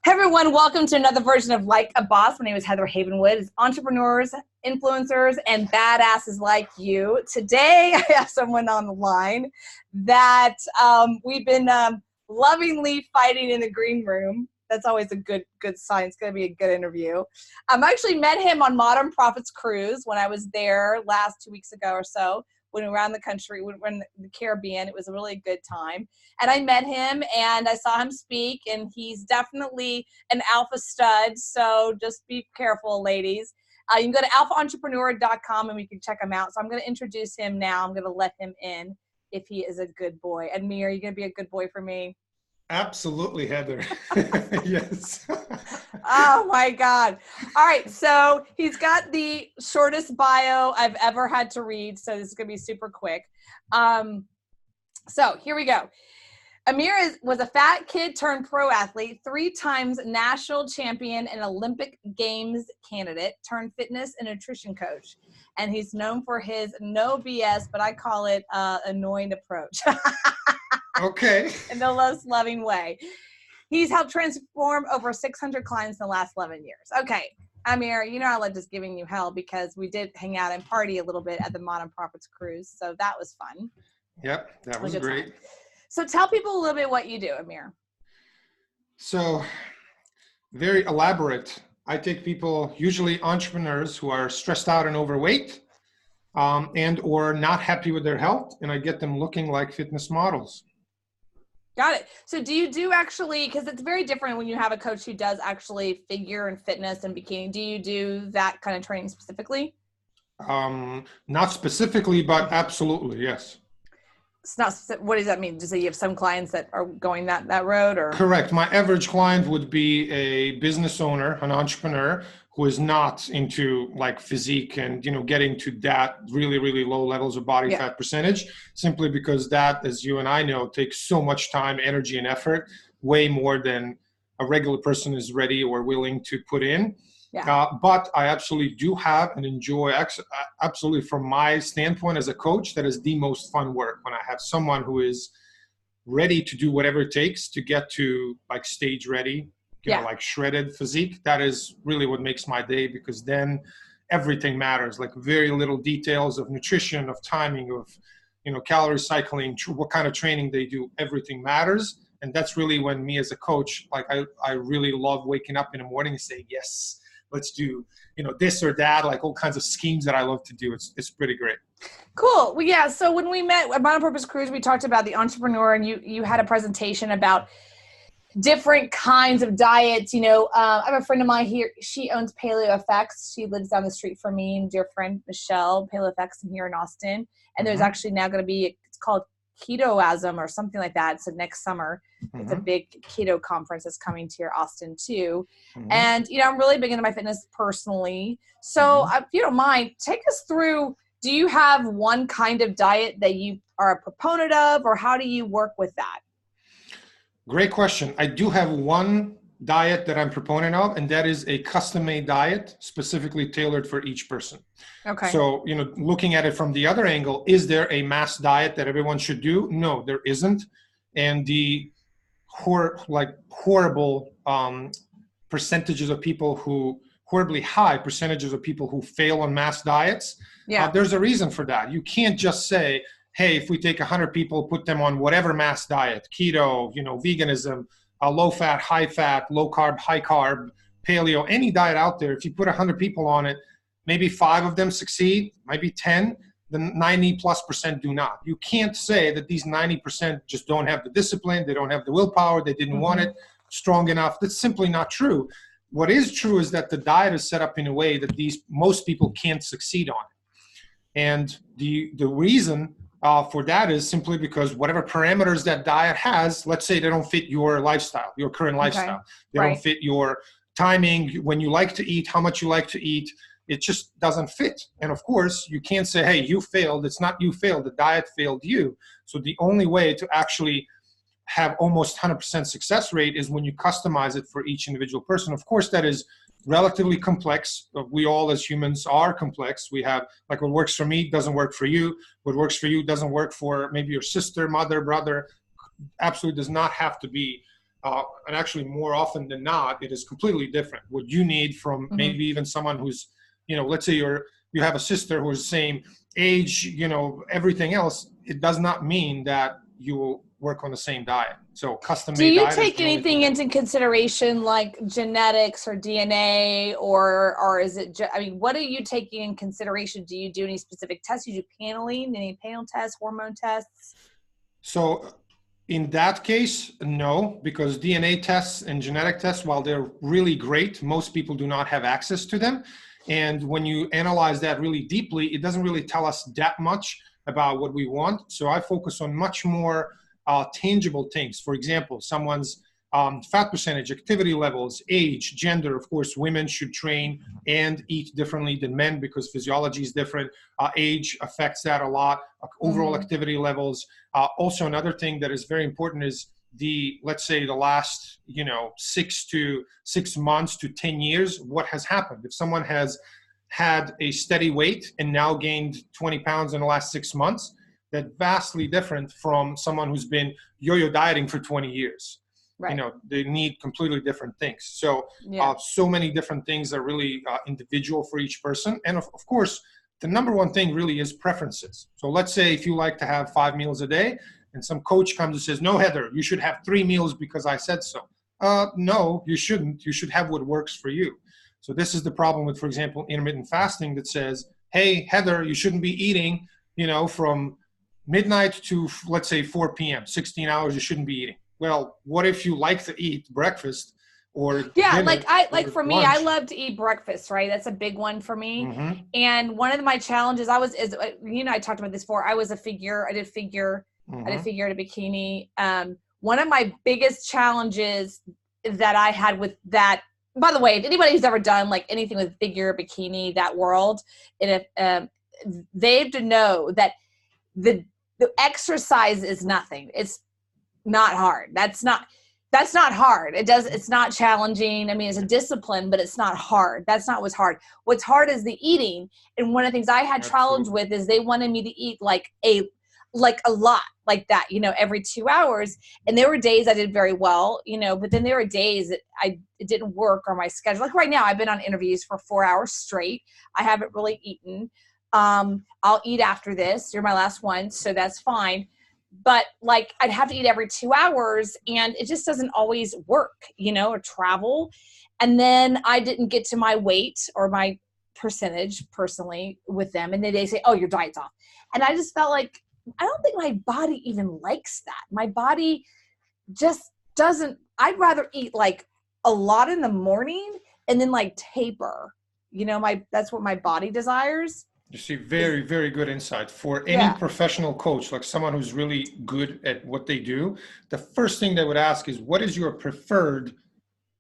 Hey everyone, welcome to another version of Like a Boss. My name is Heather Havenwood. It's entrepreneurs, influencers, and badasses like you. Today, I have someone on the line that we've been lovingly fighting in the green room. That's always a good sign. It's going to be a good interview. I actually met him on Modern Profits Cruise when I was there last 2 weeks ago or so. When we were around the country, we were in the Caribbean. It was a really good time. And I met him and I saw him speak, and he's definitely an alpha stud. So just be careful, ladies. You can go to alphaentrepreneur.com and we can check him out. So I'm going to introduce him now. I'm going to let him in if he is a good boy. Amir, are you going to be a good boy for me? Absolutely, Heather. Yes. Oh my God. All right. So he's got the shortest bio I've ever had to read. So this is going to be super quick. So here we go. Amir was a fat kid turned pro athlete, 3 times national champion and Olympic Games candidate, turned fitness and nutrition coach. And he's known for his no BS, but I call it annoying approach. Okay. In the most loving way. He's helped transform over 600 clients in the last 11 years. Okay, Amir, you know I love just giving you hell because we did hang out and party a little bit at the Modern Profits Cruise, so that was fun. Yep, that was great. Time. So tell people a little bit what you do, Amir. So, very elaborate. I take people, usually entrepreneurs who are stressed out and overweight and or not happy with their health, and I get them looking like fitness models. Got it. So do you do actually, because it's very different when you have a coach who does actually figure and fitness and bikini, do you do that kind of training specifically? Not specifically, but absolutely, yes. It's not, what does that mean? Does you have some clients that are going that road, or? Correct. My average client would be a business owner, an entrepreneur who is not into like physique and, getting to that really, really low levels of body fat percentage, simply because that, as you and I know, takes so much time, energy, and effort, way more than a regular person is ready or willing to put in. Yeah. But I absolutely do have and enjoy, absolutely from my standpoint as a coach, that is the most fun work when I have someone who is ready to do whatever it takes to get to like stage ready, like shredded physique. That is really what makes my day, because then everything matters, like very little details of nutrition, of timing, of calorie cycling, what kind of training they do, everything matters. And that's really when me as a coach, like I really love waking up in the morning and saying, yes, let's do, this or that, like all kinds of schemes that I love to do. It's pretty great. Cool. Well, yeah. So when we met at Modern Purpose Cruise, we talked about the entrepreneur, and you had a presentation about different kinds of diets. I have a friend of mine here. She owns Paleo Effects. She lives down the street from me, and dear friend Michelle, Paleo Effects here in Austin. And there's actually now going to be, it's called Ketoasm or something like that. So next summer, it's a big keto conference that's coming to your Austin too. And, I'm really big into my fitness personally. So if you don't mind, take us through, do you have one kind of diet that you are a proponent of, or how do you work with that? Great question. I do have one diet that I'm proponent of, and that is a custom-made diet specifically tailored for each person. Okay. So, looking at it from the other angle, is there a mass diet that everyone should do? No, there isn't. And the horrible percentages of people who, horribly high percentages of people who fail on mass diets, there's a reason for that. You can't just say, hey, if we take 100 people, put them on whatever mass diet, keto, veganism, low fat, high fat, low carb, high carb, paleo, any diet out there, if you put 100 people on it, maybe 5 of them succeed, maybe 10, then 90+% do not. You can't say that these 90% just don't have the discipline, they don't have the willpower, they didn't want it strong enough. That's simply not true. What is true is that the diet is set up in a way that most people can't succeed on it. And the reason for that is simply because whatever parameters that diet has, let's say they don't fit your lifestyle, your current lifestyle. They don't fit your timing, when you like to eat, how much you like to eat. It just doesn't fit. And of course, you can't say, hey, you failed. It's not you failed. The diet failed you. So the only way to actually have almost 100% success rate is when you customize it for each individual person. Of course, that is relatively complex. We all as humans are complex. We have, like, what works for me doesn't work for you. What works for you doesn't work for maybe your sister, mother, brother. Absolutely does not have to be and actually more often than not, it is completely different. What you need from maybe even someone who's, let's say you have a sister who is the same age, everything else, it does not mean that you will work on the same diet. So custom made diet. Do you take anything into consideration like genetics or DNA or is it, what are you taking in consideration? Do you do any specific tests? You do paneling, any panel tests, hormone tests? So in that case, no, because DNA tests and genetic tests, while they're really great, most people do not have access to them. And when you analyze that really deeply, it doesn't really tell us that much about what we want. So I focus on much more tangible things. For example, someone's fat percentage, activity levels, age, gender. Of course, women should train and eat differently than men because physiology is different. Age affects that a lot. Overall activity levels. Also, another thing that is very important is let's say the last 6 months to 10 years, what has happened. If someone has had a steady weight and now gained 20 pounds in the last 6 months, that's vastly different from someone who's been yo-yo dieting for 20 years. Right. They need completely different things. So so many different things are really individual for each person. And of course, the number one thing really is preferences. So let's say if you like to have 5 meals a day and some coach comes and says, no, Heather, you should have 3 meals because I said so. No, you shouldn't. You should have what works for you. So this is the problem with, for example, intermittent fasting that says, hey, Heather, you shouldn't be eating, from midnight to, let's say, 4 p.m., 16 hours, you shouldn't be eating. Well, what if you like to eat breakfast or dinner, for me, I love to eat breakfast, right? That's a big one for me. And one of my challenges I talked about this before. I did figure at a bikini. One of my biggest challenges that I had with that, by the way, if anybody who's ever done like anything with figure, bikini, that world, and if they have to know that the exercise is nothing. It's not hard. That's not hard. It's not challenging. I mean, it's a discipline, but it's not hard. That's not what's hard. What's hard is the eating. And one of the things I had challenge with is they wanted me to eat like a lot like that, every 2 hours. And there were days I did very well, but then there were days that it didn't work on my schedule. Like right now, I've been on interviews for 4 hours straight. I haven't really eaten. I'll eat after this. You're my last one, so that's fine. But like I'd have to eat every 2 hours and it just doesn't always work, or travel. And then I didn't get to my weight or my percentage personally with them. And then they say, oh, your diet's off. And I just felt like, I don't think my body even likes that. My body just doesn't. I'd rather eat like a lot in the morning and then like taper, that's what my body desires. You see, very, very good insight. For any professional coach, like someone who's really good at what they do, the first thing they would ask is, what is your preferred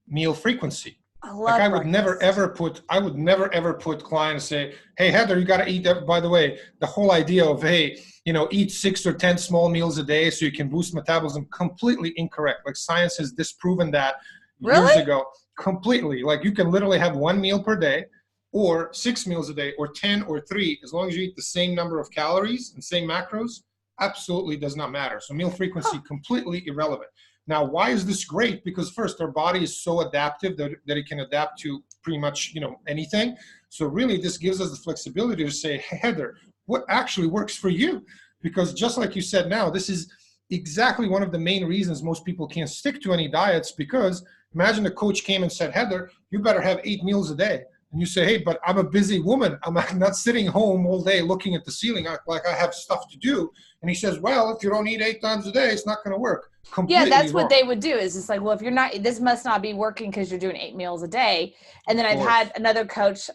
meal frequency? I would never ever put clients say, hey, Heather, you got to eat that. By the way, the whole idea of, hey, eat 6 or 10 small meals a day so you can boost metabolism, completely incorrect. Like science has disproven that years ago. Completely. Like you can literally have 1 meal per day, or 6 meals a day, or 10 or 3, as long as you eat the same number of calories and same macros, absolutely does not matter. So meal frequency, completely irrelevant. Now, why is this great? Because first, our body is so adaptive that it can adapt to pretty much, anything. So really, this gives us the flexibility to say, hey, Heather, what actually works for you? Because just like you said now, this is exactly one of the main reasons most people can't stick to any diets, because imagine a coach came and said, Heather, you better have 8 meals a day. And you say, hey, but I'm a busy woman. I'm not sitting home all day looking at the ceiling like I have stuff to do. And he says, well, if you don't eat 8 times a day, it's not going to work. Completely that's wrong. what they would do. Is it's like, well, if you're not, this must not be working because you're doing 8 meals a day. And then I've had another coach,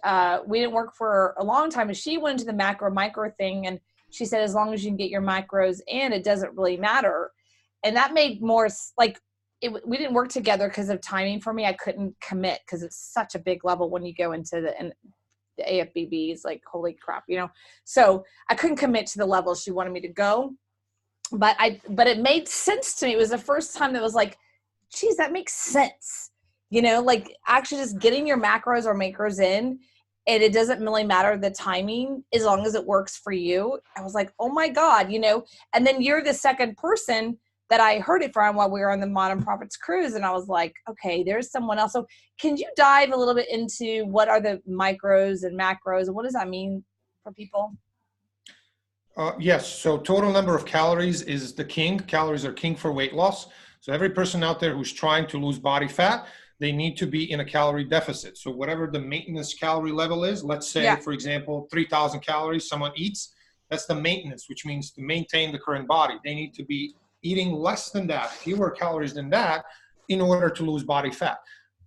we didn't work for a long time, and she went into the macro micro thing. And she said, as long as you can get your macros in, it doesn't really matter. And that made more like, we didn't work together because of timing for me. I couldn't commit because it's such a big level when you go into the AFBBs, like, holy crap, So I couldn't commit to the level she wanted me to go. But it made sense to me. It was the first time that was like, geez, that makes sense. Like actually just getting your macros or macros in, and it doesn't really matter the timing as long as it works for you. I was like, oh my God, and then you're the second person that I heard it from while we were on the Modern Prophets cruise. And I was like, okay, there's someone else. So can you dive a little bit into what are the micros and macros and what does that mean for people? Yes. So total number of calories is the king. Calories are king for weight loss. So every person out there who's trying to lose body fat, they need to be in a calorie deficit. So whatever the maintenance calorie level is, let's say, for example, 3,000 calories someone eats, that's the maintenance, which means to maintain the current body. They need to be eating less than that, fewer calories than that, in order to lose body fat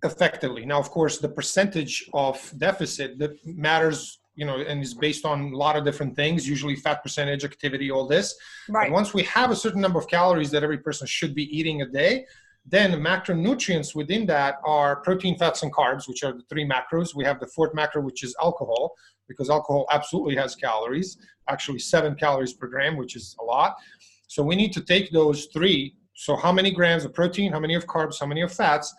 effectively. Now, of course, the percentage of deficit that matters, you know, and is based on a lot of different things, usually fat percentage, activity, all this. Right. And once we have a certain number of calories that every person should be eating a day, then the macronutrients within that are protein, fats, and carbs, which are the three macros. We have the fourth macro, which is alcohol, because alcohol absolutely has calories, actually 7 calories per gram, which is a lot. So we need to take those three. So how many grams of protein, how many of carbs, how many of fats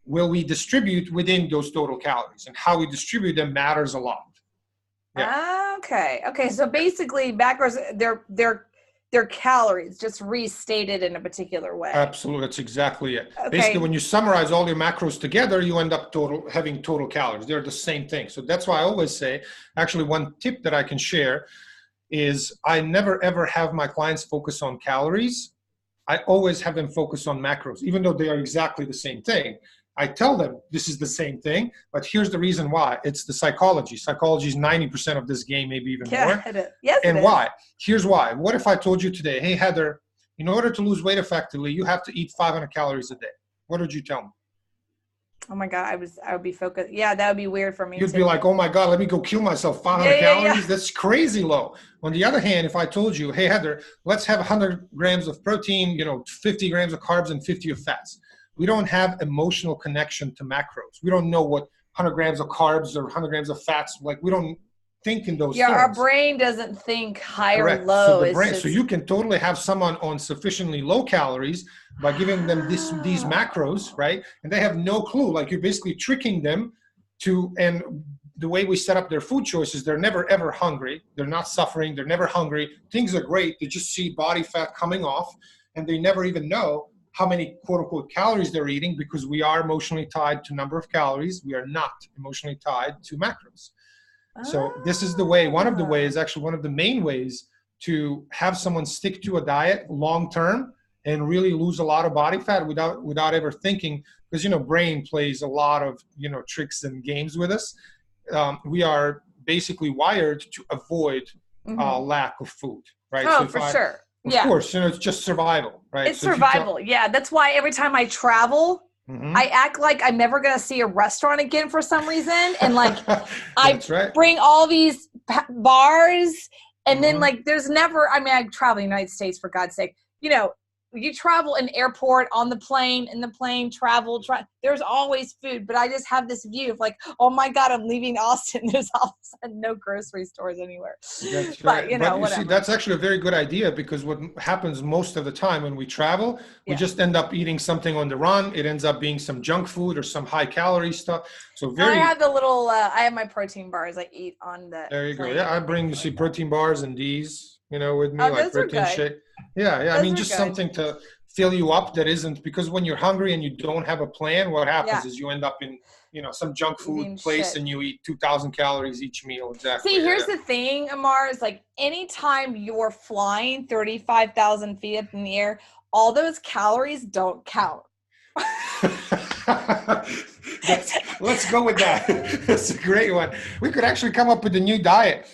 will we distribute within those total calories? And how we distribute them matters a lot. Yeah. Okay. So basically macros, they're calories just restated in a particular way. Absolutely. That's exactly it. Okay. Basically, when you summarize all your macros together, you end up having total calories. They're the same thing. So that's why I always say, actually, one tip that I can share is I never, ever have my clients focus on calories. I always have them focus on macros, even though they are exactly the same thing. I tell them this is the same thing, but here's the reason why. It's the psychology. Psychology is 90% of this game, maybe even more. It is. Yes, and why? Here's why. What if I told you today, hey, Heather, in order to lose weight effectively, you have to eat 500 calories a day. What would you tell me? Oh my God, I would be focused. Yeah, that would be weird for me. You'd be like, oh my God, let me go kill myself. 500 calories? That's crazy low. On the other hand, if I told you, hey, Heather, let's have 100 grams of protein, 50 grams of carbs and 50 of fats. We don't have emotional connection to macros. We don't know what 100 grams of carbs or 100 grams of fats, like we don't think in those terms. Our brain doesn't think high or low. So you can totally have someone on sufficiently low calories by giving them these macros, right? And they have no clue. Like you're basically tricking them to, and the way we set up their food choices, they're never ever hungry. They're not suffering. They're never hungry. Things are great. They just see body fat coming off and they never even know how many quote unquote calories they're eating, because we are emotionally tied to number of calories. We are not emotionally tied to macros. So this is the way, one of the ways, actually one of the main ways to have someone stick to a diet long-term and really lose a lot of body fat without ever thinking, because, brain plays a lot of, tricks and games with us. We are basically wired to avoid lack of food, right? Oh, so for sure. Of course, it's just survival, right? It's survival. Yeah. That's why every time I travel, I act like I'm never going to see a restaurant again for some reason. And like, bring all these bars and then like, there's never, I travel the United States for God's sake, you travel in airport, on the plane, in the plane, there's always food, but I just have this view of like, oh my God, I'm leaving Austin. There's all of a sudden no grocery stores anywhere. That's right. But you see, that's actually a very good idea, because what happens most of the time when we travel, we just end up eating something on the run. It ends up being some junk food or some high calorie stuff. So I have the little, I have my protein bars I eat on the There you plane. go. Yeah, I bring, protein bars and these, with me, like protein shake. Yeah. Those something to fill you up that isn't, because when you're hungry and you don't have a plan, what happens is you end up in, some junk food place and you eat 2,000 calories each meal. Exactly. See, here's the thing, Amir, is like anytime you're flying 35,000 feet up in the air, all those calories don't count. Let's go with that. That's a great one. We could actually come up with a new diet.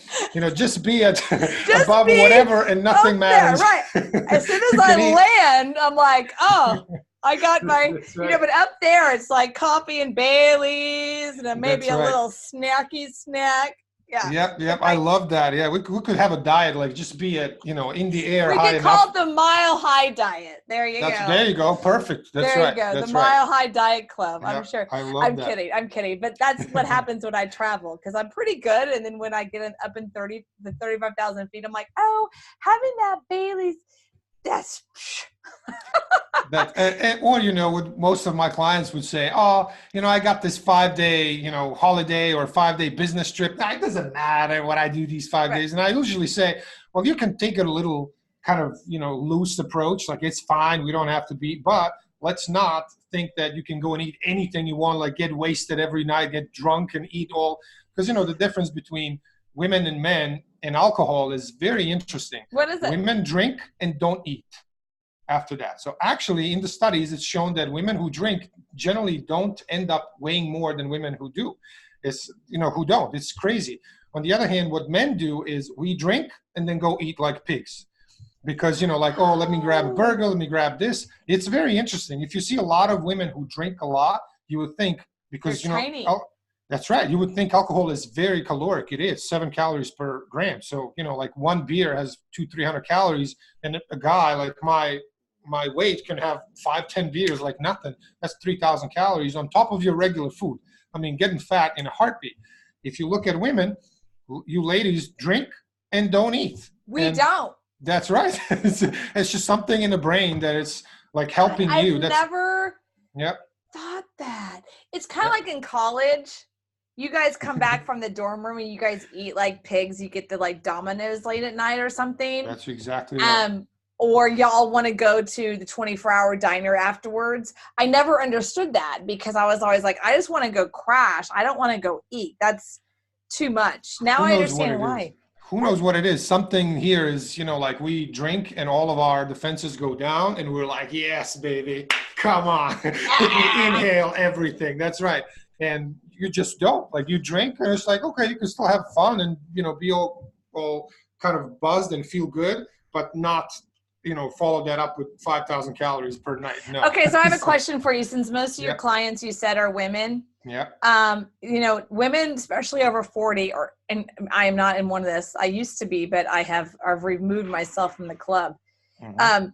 Just be above whatever and nothing matters. There, right. As soon as I land, I'm like, oh, I got my, but up there it's like coffee and Baileys and then maybe a little snacky snack. Yeah. Yep. I love that. Yeah, we could have a diet, like just be at, in the air. We could call it the Mile High Diet. There you go. There you go. Perfect. That's right. There you go. That's the Mile High Diet Club. I'm sure. I love that. I'm kidding. But that's what happens when I travel, because I'm pretty good. And then when I get up in 35,000 feet, I'm like, oh, having that Bailey's, that's... or what most of my clients would say, oh, I got this 5-day, holiday or 5-day business trip. It doesn't matter what I do these 5 days. And I usually say, well, you can take it a little kind of, loose approach. Like, it's fine. We don't have to be, but let's not think that you can go and eat anything you want, like get wasted every night, get drunk and eat all, because, the difference between women and men and alcohol is very interesting. What is it? Women drink and don't eat after that. So actually in the studies, it's shown that women who drink generally don't end up weighing more than women who do. It's, who don't. It's crazy. On the other hand, what men do is we drink and then go eat like pigs. Because, like, oh, let me grab a burger, let me grab this. It's very interesting. If you see a lot of women who drink a lot, you would think, because, tiny. That's right. You would think alcohol is very caloric. It is 7 calories per gram. So, like one beer has 200-300 calories, and a guy like my weight can have 5-10 beers like nothing. That's 3,000 calories on top of your regular food. I mean, getting fat in a heartbeat. If you look at women, you ladies drink and don't eat. We don't. That's right. It's just something in the brain that it's like helping you. I've never thought that. It's kind of like in college. You guys come back from the dorm room and you guys eat like pigs. You get the like Domino's late at night or something. That's exactly right. Or y'all want to go to the 24-hour diner afterwards. I never understood that because I was always like, I just want to go crash. I don't want to go eat. That's too much. Now I understand why. Who knows what it is? Something here is, like we drink and all of our defenses go down and we're like, yes, baby, come on. We inhale everything. That's right. And you just don't. Like, you drink and it's like, okay, you can still have fun and, be all kind of buzzed and feel good, but not, follow that up with 5,000 calories per night. No. Okay, so I have a question for you. Since most of your clients, you said, are women. Yeah. Women, especially over 40, and I am not in one of this. I used to be, but I've removed myself from the club. Mm-hmm.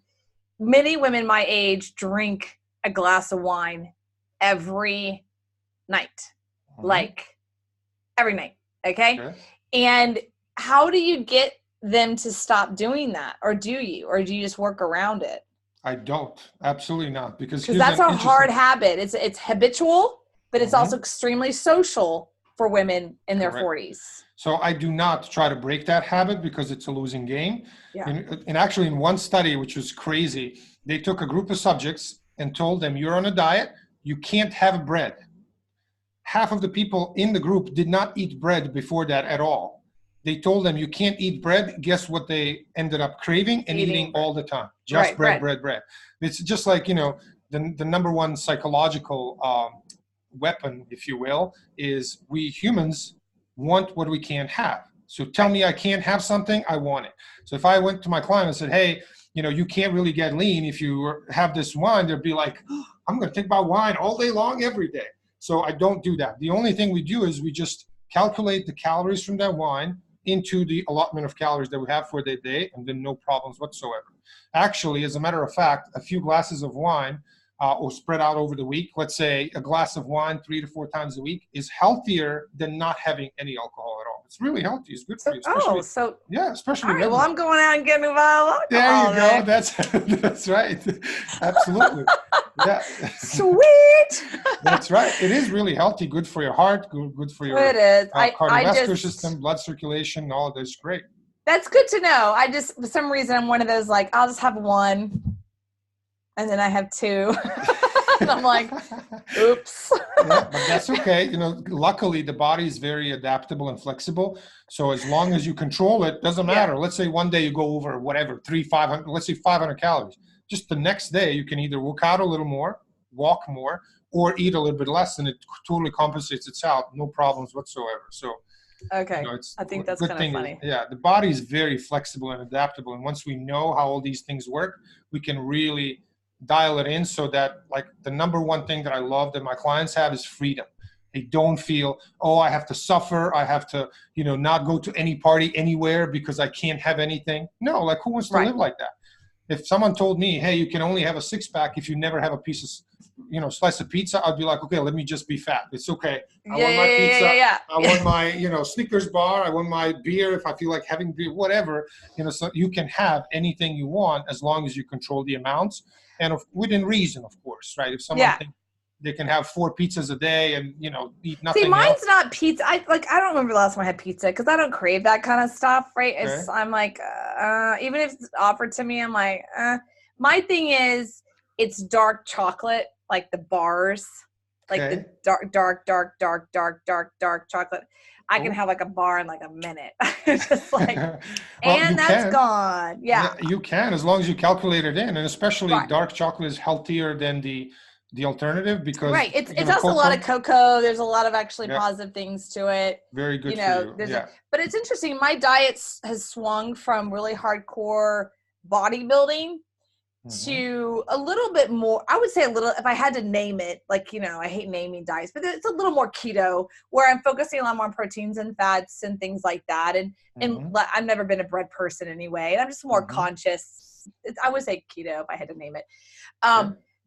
Many women my age drink a glass of wine every night, like every night. Okay. And how do you get them to stop doing that? Or do you just work around it? I don't. Absolutely not. Because that's a hard habit. It's habitual. But it's also extremely social for women in their 40s. So I do not try to break that habit because it's a losing game. Yeah. And actually in one study, which was crazy, they took a group of subjects and told them, you're on a diet, you can't have bread. Half of the people in the group did not eat bread before that at all. They told them you can't eat bread. Guess what they ended up craving and eating all the time? Just bread. It's just like, the number one psychological weapon, if you will, is we humans want what we can't have. So tell me I can't have something, I want it. So if I went to my client and said, hey, you can't really get lean if you have this wine, they'd be like, oh, I'm going to think about wine all day long, every day. So I don't do that. The only thing we do is we just calculate the calories from that wine into the allotment of calories that we have for the day, and then no problems whatsoever. Actually, as a matter of fact, a few glasses of wine or spread out over the week, let's say a glass of wine 3 to 4 times a week, is healthier than not having any alcohol at all. It's really healthy. It's good for you. Especially. Right, well, I'm going out and getting a bottle of alcohol. There you go. That's right. Absolutely. Yeah. Sweet. That's right. It is really healthy. Good for your heart. Good for your cardiovascular system, blood circulation. All of that's great. That's good to know. For some reason, I'm one of those like, I'll just have one. And then I have 2. And I'm like, oops. But that's okay. Luckily the body is very adaptable and flexible. So as long as you control it, doesn't matter. Let's say one day you go over whatever, 500, let's say 500 calories. Just the next day you can either work out a little more, walk more, or eat a little bit less, and it totally compensates itself. No problems whatsoever. So okay. I think that's kind of funny. The body is very flexible and adaptable. And once we know how all these things work, we can really dial it in so that, like, the number one thing that I love that my clients have is freedom. They don't feel, oh, I have to suffer. I have to, not go to any party anywhere because I can't have anything. No, like, who wants to live like that? If someone told me, hey, you can only have a 6-pack if you never have a piece of, slice of pizza, I'd be like, okay, let me just be fat. It's okay. I want my pizza. I want my, Snickers bar. I want my beer if I feel like having beer, whatever. So you can have anything you want as long as you control the amounts. And within reason, of course, right? If someone thinks they can have 4 pizzas a day and, you know, eat nothing See, mine's else. not pizza. I don't remember the last time I had pizza because I don't crave that kind of stuff, right? Okay. I'm like, even if it's offered to me, I'm like, My thing is, it's dark chocolate, like the bars, like the dark chocolate. I can have like a bar in like a minute. Just like, Well, and that's gone. Yeah. You can, as long as you calculate it in, and especially Right. dark chocolate is healthier than the alternative because right. It's also a lot of cocoa. There's a lot of actually positive things to it. Very good for you. But it's interesting. My diet has swung from really hardcore bodybuilding to a little bit more, I would say a little, if I had to name it, like, you know, I hate naming diets, but it's a little more keto, where I'm focusing a lot more on proteins and fats and things like that. And I've never been a bread person anyway. And I'm just more conscious. I would say keto if I had to name it.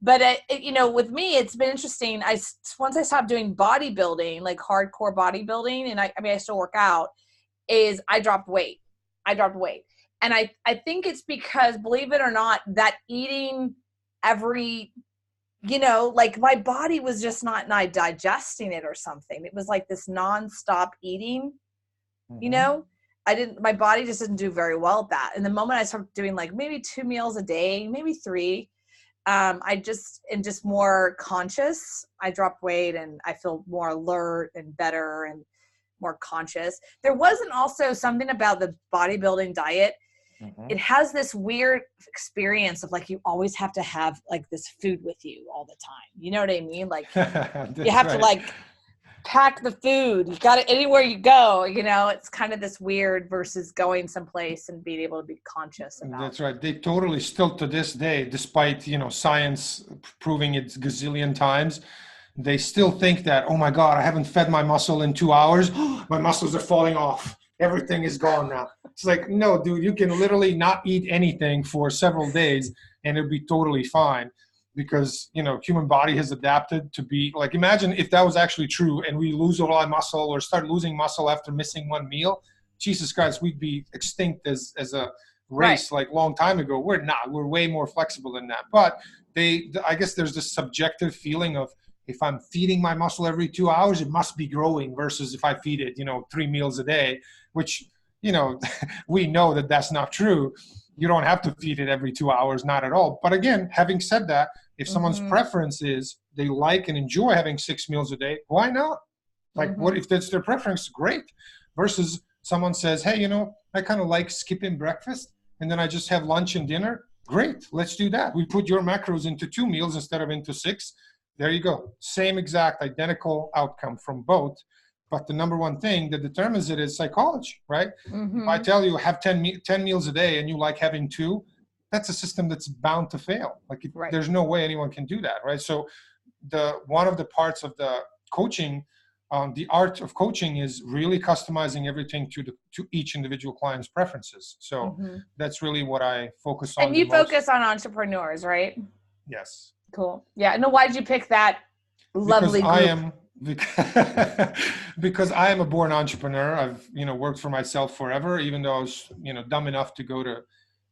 But you know, with me, it's been interesting. Once I stopped doing bodybuilding, like hardcore bodybuilding, and I mean, I still work out, I dropped weight. And I think it's because, believe it or not, that eating every, you know, like my body was just not digesting it or something. It was like this nonstop eating, you know, my body just didn't do very well at that. And the moment I started doing like maybe 2 meals a day, maybe 3, just more conscious, I dropped weight and I feel more alert and better and more conscious. There wasn't also something about the bodybuilding diet. It has this weird experience of like, you always have to have like this food with you all the time. You know what I mean? Like you have to like pack the food. You got it anywhere you go, you know, it's kind of this weird versus going someplace and being able to be conscious about. That's right. They totally still to this day, despite, you know, science proving it gazillion times, they still think that, oh my God, I haven't fed my muscle in 2 hours. My muscles are falling off. Everything is gone now. It's like, no, dude, you can literally not eat anything for several days and it'll be totally fine, because, you know, human body has adapted to be like, imagine if that was actually true and we lose a lot of muscle or start losing muscle after missing 1 meal. Jesus Christ, we'd be extinct as a race like long time ago. We're not. We're way more flexible than that. But I guess there's this subjective feeling of, if I'm feeding my muscle every 2 hours, it must be growing, versus if I feed it, you know, 3 meals a day, which, you know, we know that that's not true. You don't have to feed it every 2 hours, not at all. But again, having said that, if someone's preference is they like and enjoy having 6 meals a day, why not? Like, what if that's their preference? Great. Versus someone says, hey, you know, I kind of like skipping breakfast and then I just have lunch and dinner. Great. Let's do that. We put your macros into 2 meals instead of into 6. There you go. Same exact identical outcome from both. But the number one thing that determines it is psychology, right? If I tell you have 10 meals a day and you like having 2, that's a system that's bound to fail. Like there's no way anyone can do that, right? So one of the parts of the coaching, the art of coaching is really customizing everything to each individual client's preferences. So that's really what I focus on. And you focus on entrepreneurs, right? Yes. Cool. Yeah. No, why did you pick that lovely group? Because I am a born entrepreneur. I've, you know, worked for myself forever, even though I was, you know, dumb enough to go to,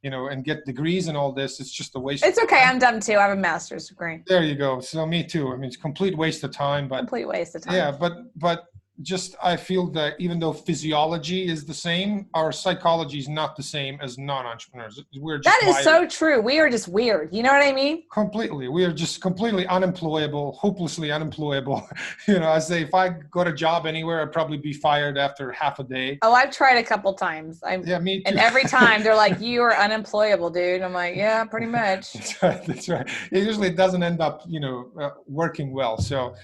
you know, and get degrees and all this. It's just a waste. It's okay. I'm dumb too. I have a master's degree. There you go. So me too. I mean, it's a complete waste of time, but complete waste of time. Yeah. But just, I feel that even though physiology is the same, our psychology is not the same as non-entrepreneurs. We're just that is so true. We are just weird. You know what I mean? Completely. We are just completely unemployable, hopelessly unemployable. You know, I say if I got a job anywhere, I'd probably be fired after half a day. Oh, I've tried a couple times. Yeah, me too. And every time they're like, you are unemployable, dude. I'm like, yeah, pretty much. That's right. It usually doesn't end up, you know, working well. So,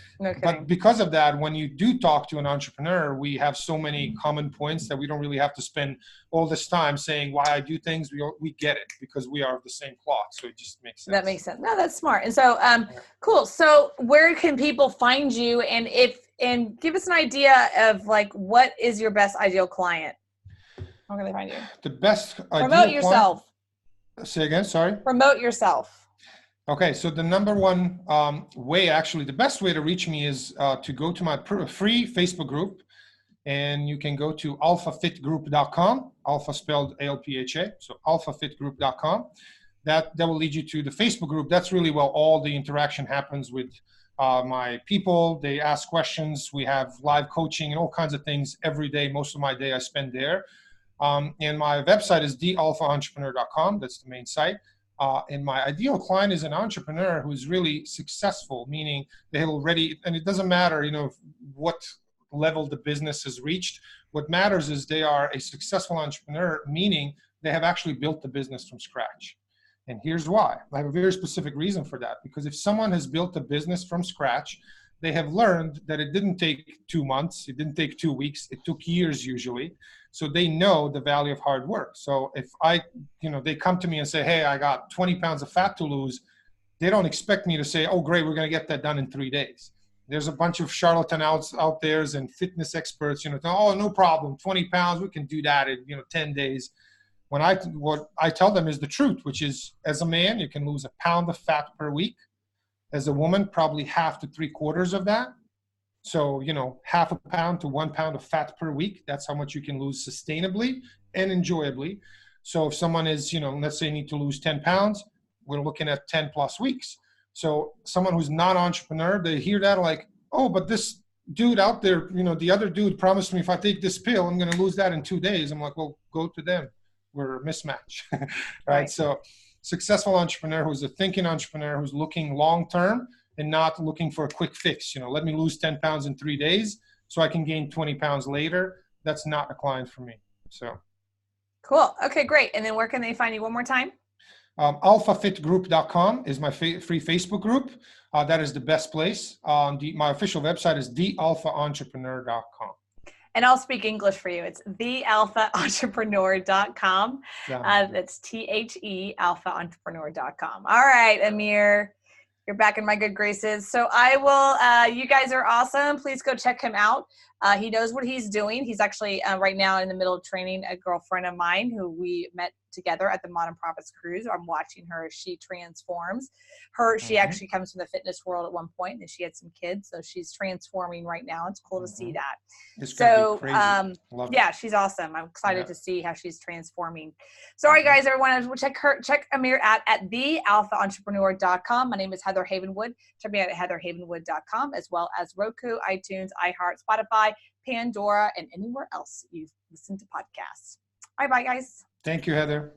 but because of that, when you do talk to an entrepreneur, we have so many common points that we don't really have to spend all this time saying why I do things. We get it because we are of the same cloth. So it just makes sense. That makes sense. No, that's smart. And so, cool. So where can people find you? And give us an idea of like, what is your best ideal client? How can they find you? The best promote yourself. Say again. Sorry. Promote yourself. Okay, so the number one way, actually, the best way to reach me is to go to my free Facebook group, and you can go to alphafitgroup.com, alpha spelled ALPHA, so alphafitgroup.com. That will lead you to the Facebook group. That's really where all the interaction happens with my people. They ask questions. We have live coaching and all kinds of things every day. Most of my day I spend there. And my website is thealphaentrepreneur.com. That's the main site. And my ideal client is an entrepreneur who's really successful, meaning they have already, and it doesn't matter, what level the business has reached. What matters is they are a successful entrepreneur, meaning they have actually built the business from scratch. And here's why. I have a very specific reason for that, because if someone has built a business from scratch, they have learned that it didn't take 2 months, it didn't take 2 weeks, it took years usually. So they know the value of hard work. So if they come to me and say, hey, I got 20 pounds of fat to lose, they don't expect me to say, oh, great, we're going to get that done in 3 days. There's a bunch of charlatans out there and fitness experts, oh, no problem, 20 pounds, we can do that in, 10 days. What I tell them is the truth, which is, as a man, you can lose a pound of fat per week. As a woman, probably half to 3/4 of that. So, half a pound to 1 pound of fat per week. That's how much you can lose sustainably and enjoyably. So if someone is, let's say you need to lose 10 pounds, we're looking at 10 plus weeks. So someone who's not an entrepreneur, they hear that like, oh, but this dude out there, the other dude promised me if I take this pill, I'm going to lose that in 2 days. I'm like, well, go to them. We're a mismatch, right? So successful entrepreneur who's a thinking entrepreneur who's looking long-term and not looking for a quick fix. Let me lose 10 pounds in 3 days so I can gain 20 pounds later. That's not a client for me. So. Cool. Okay, great. And then where can they find you one more time? Alphafitgroup.com is my free Facebook group. That is the best place. My official website is thealphaentrepreneur.com. And I'll speak English for you. It's thealphaentrepreneur.com. That's THE alphaentrepreneur.com. All right, Amir, you're back in my good graces. So I will, you guys are awesome. Please go check him out. He knows what he's doing. He's actually right now in the middle of training a girlfriend of mine who we met together at the Modern Profits Cruise. I'm watching her as she transforms. She actually comes from the fitness world at one point, and she had some kids, so she's transforming right now. It's cool to see that. So yeah, she's awesome. I'm excited to see how she's transforming. So all right, guys, everyone, check Amir out at thealphaentrepreneur.com. My name is Heather Havenwood. Check me out at heatherhavenwood.com, as well as Roku, iTunes, iHeart, Spotify, Pandora, and anywhere else you listen to podcasts. Bye, guys. Thank you, Heather.